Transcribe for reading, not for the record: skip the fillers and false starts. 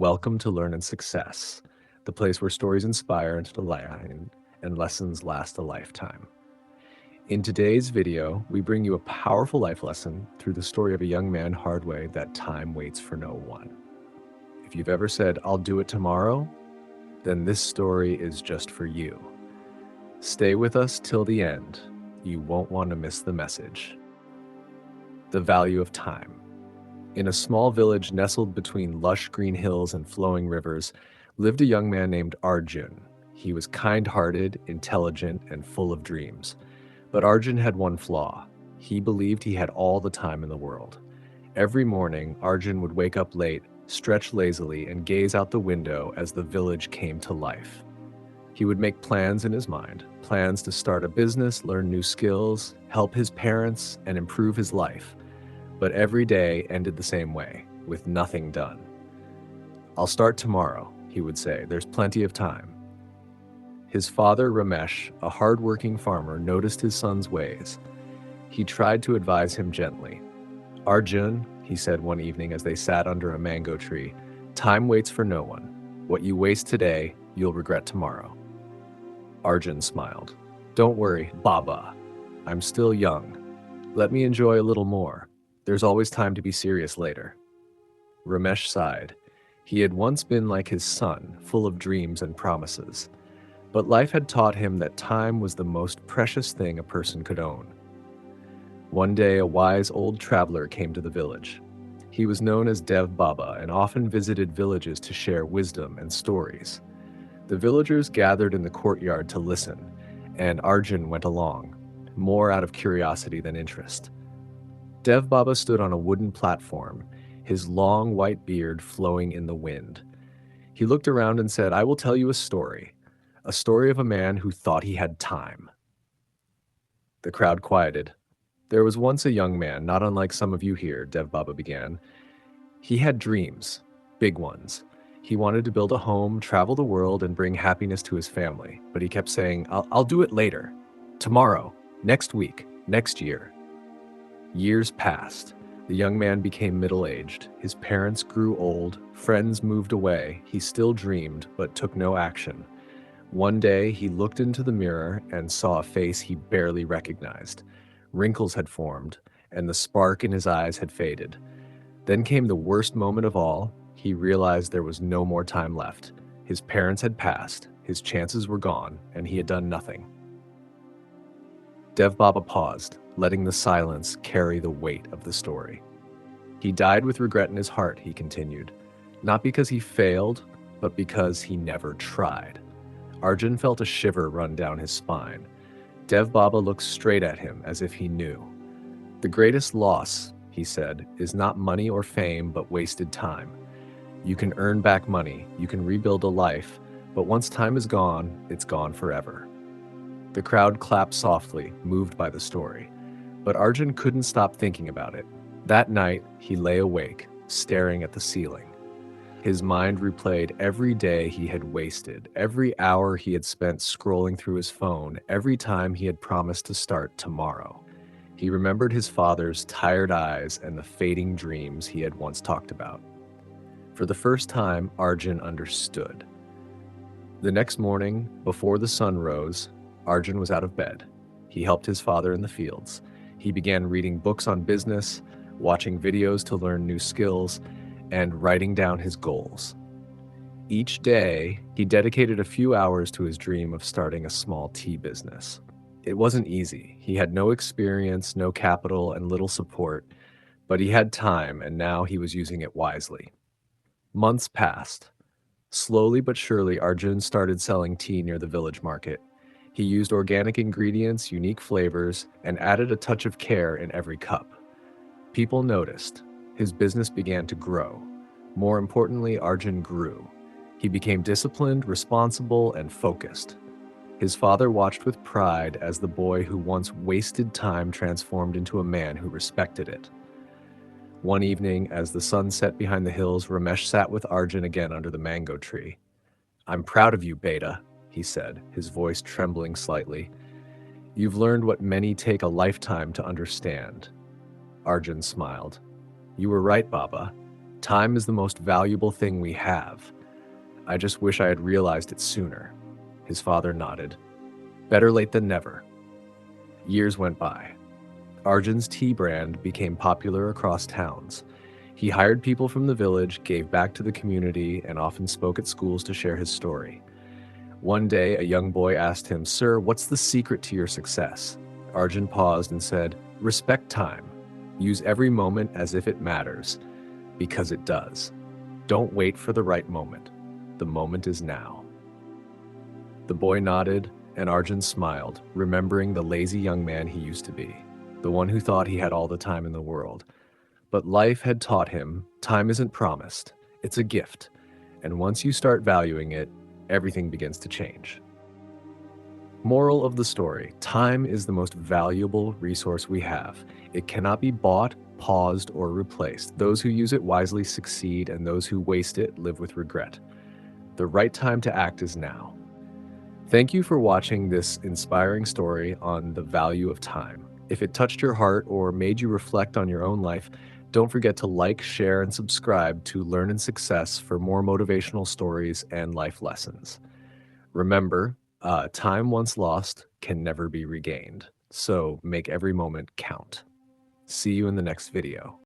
Welcome to Learn and Success, the place where stories inspire into the line and lessons last a lifetime. In today's video, we bring you a powerful life lesson through the story of a young man, Hardway, that time waits for no one. If you've ever said, "I'll do it tomorrow," then this story is just for you. Stay with us till the end. You won't want to miss the message. The value of time. In a small village nestled between lush green hills and flowing rivers, lived a young man named Arjun. He was kind-hearted, intelligent, and full of dreams. But Arjun had one flaw. He believed he had all the time in the world. Every morning, Arjun would wake up late, stretch lazily, and gaze out the window as the village came to life. He would make plans in his mind, plans to start a business, learn new skills, help his parents, and improve his life. But every day ended the same way, with nothing done. "I'll start tomorrow," he would say. "There's plenty of time." His father, Ramesh, a hard-working farmer, noticed his son's ways. He tried to advise him gently. "Arjun," he said one evening as they sat under a mango tree, "time waits for no one. What you waste today, you'll regret tomorrow." Arjun smiled. "Don't worry, Baba. I'm still young. Let me enjoy a little more. There's always time to be serious later." Ramesh sighed. He had once been like his son, full of dreams and promises. But life had taught him that time was the most precious thing a person could own. One day, a wise old traveler came to the village. He was known as Dev Baba and often visited villages to share wisdom and stories. The villagers gathered in the courtyard to listen, and Arjun went along, more out of curiosity than interest. Dev Baba stood on a wooden platform, his long white beard flowing in the wind. He looked around and said, "I will tell you a story of a man who thought he had time." The crowd quieted. "There was once a young man, not unlike some of you here," Dev Baba began. "He had dreams, big ones. He wanted to build a home, travel the world, and bring happiness to his family. But he kept saying, I'll do it later, tomorrow, next week, next year." Years passed. The young man became middle-aged. His parents grew old. Friends moved away. He still dreamed, but took no action. One day, he looked into the mirror and saw a face he barely recognized. Wrinkles had formed, and the spark in his eyes had faded. Then came the worst moment of all. He realized there was no more time left. His parents had passed, his chances were gone, and he had done nothing. Dev Baba paused, letting the silence carry the weight of the story. "He died with regret in his heart," he continued, "not because he failed, but because he never tried." Arjun felt a shiver run down his spine. Dev Baba looked straight at him as if he knew. "The greatest loss," he said, "is not money or fame, but wasted time. You can earn back money, you can rebuild a life, but once time is gone, it's gone forever." The crowd clapped softly, moved by the story. But Arjun couldn't stop thinking about it. That night, he lay awake, staring at the ceiling. His mind replayed every day he had wasted, every hour he had spent scrolling through his phone, every time he had promised to start tomorrow. He remembered his father's tired eyes and the fading dreams he had once talked about. For the first time, Arjun understood. The next morning, before the sun rose, Arjun was out of bed. He helped his father in the fields. He began reading books on business, watching videos to learn new skills, and writing down his goals. Each day, he dedicated a few hours to his dream of starting a small tea business. It wasn't easy. He had no experience, no capital, and little support, but he had time, and now he was using it wisely. Months passed. Slowly but surely, Arjun started selling tea near the village market. He used organic ingredients, unique flavors, and added a touch of care in every cup. People noticed. His business began to grow. More importantly, Arjun grew. He became disciplined, responsible, and focused. His father watched with pride as the boy who once wasted time transformed into a man who respected it. One evening, as the sun set behind the hills, Ramesh sat with Arjun again under the mango tree. "I'm proud of you, Beta," he said, his voice trembling slightly. "You've learned what many take a lifetime to understand." Arjun smiled. "You were right, Baba. Time is the most valuable thing we have. I just wish I had realized it sooner. His father nodded. Better late than never. Years went by. Arjun's tea brand became popular across towns. He hired people from the village, gave back to the community, and often spoke at schools to share his story. One day, a young boy asked him, "Sir, what's the secret to your success?" Arjun paused and said, "Respect time. Use every moment as if it matters, because it does. Don't wait for the right moment. The moment is now." The boy nodded, and Arjun smiled, remembering the lazy young man he used to be, the one who thought he had all the time in the world. But life had taught him time isn't promised, it's a gift, and once you start valuing it, everything begins to change. Moral of the story: time is the most valuable resource we have. It cannot be bought, paused, or replaced. Those who use it wisely succeed, and those who waste it live with regret. The right time to act is now. Thank you for watching this inspiring story on the value of time. If it touched your heart or made you reflect on your own life, don't forget to like, share, and subscribe to Learn in Success for more motivational stories and life lessons. Remember, time once lost can never be regained, so make every moment count. See you in the next video.